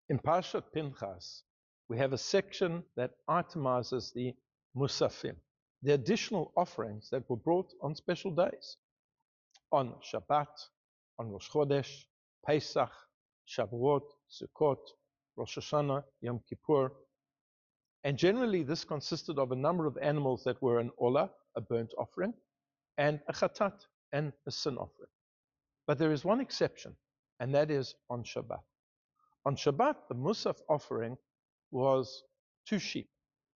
In Parshat Pinchas, we have a section that itemizes the musafim, the additional offerings that were brought on special days, on Shabbat, on Rosh Chodesh, Pesach, Shavuot, Sukkot, Rosh Hashanah, Yom Kippur. And generally this consisted of a number of animals that were an olah, a burnt offering, and a chatat, and a sin offering. But there is one exception, and that is on Shabbat. On Shabbat, the Musaf offering was 2 sheep.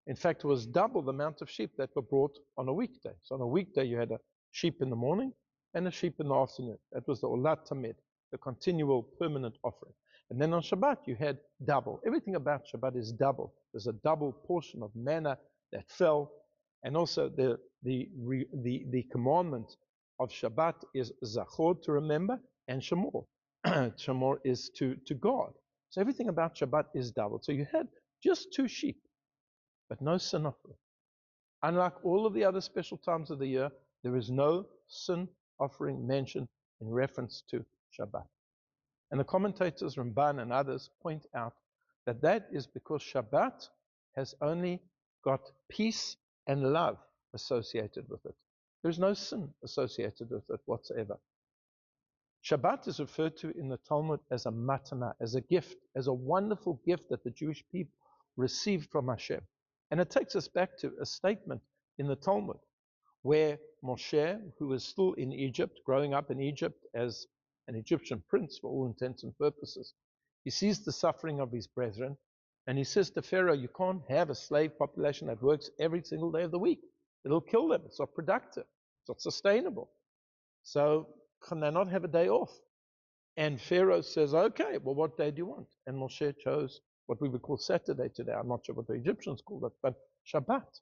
In fact, it was double the amount of sheep that were brought on a weekday. So on a weekday, you had a sheep in the morning and a sheep in the afternoon. That was the Olat Tamid, the continual permanent offering. And then on Shabbat, you had double. Everything about Shabbat is double. There's a double portion of manna that fell. And also the commandment of Shabbat is Zachor, to remember, and Shemor. Shemor is to guard. So everything about Shabbat is doubled. So you had just 2 sheep, but no sin offering. Unlike all of the other special times of the year, there is no sin offering mentioned in reference to Shabbat. And the commentators, Ramban and others, point out that that is because Shabbat has only got peace and love associated with it. There's no sin associated with it whatsoever. Shabbat is referred to in the Talmud as a matana, as a gift, as a wonderful gift that the Jewish people received from Hashem. And it takes us back to a statement in the Talmud where Moshe, who was still in Egypt, growing up in Egypt as an Egyptian prince for all intents and purposes, he sees the suffering of his brethren and he says to Pharaoh, you can't have a slave population that works every single day of the week. It'll kill them. It's not productive. It's not sustainable. So can they not have a day off? And Pharaoh says, okay, well, what day do you want? And Moshe chose what we would call Saturday today. I'm not sure what the Egyptians called it, but Shabbat.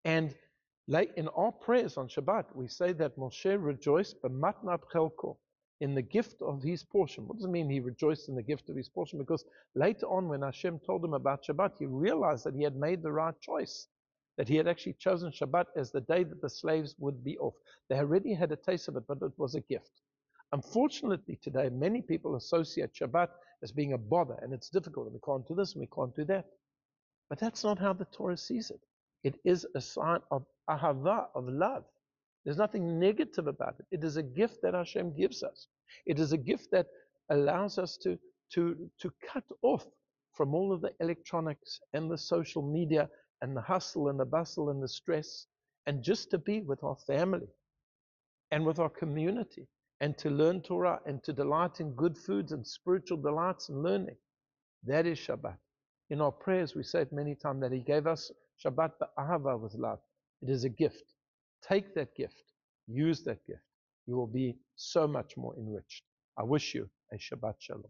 And in our prayers on Shabbat, we say that Moshe rejoiced b'matnat chelko, in the gift of his portion. What does it mean he rejoiced in the gift of his portion? Because later on when Hashem told him about Shabbat, he realized that he had made the right choice, that he had actually chosen Shabbat as the day that the slaves would be off. They already had a taste of it, but it was a gift. Unfortunately today, many people associate Shabbat as being a bother, and it's difficult, and we can't do this, and we can't do that. But that's not how the Torah sees it. It is a sign of ahava, of love. There's nothing negative about it. It is a gift that Hashem gives us. It is a gift that allows us to cut off from all of the electronics and the social media and the hustle and the bustle and the stress, and just to be with our family and with our community, and to learn Torah and to delight in good foods and spiritual delights and learning. That is Shabbat. In our prayers, we say it many times that He gave us Shabbat ba'ahava, with love. It is a gift. Take that gift. Use that gift. You will be so much more enriched. I wish you a Shabbat Shalom.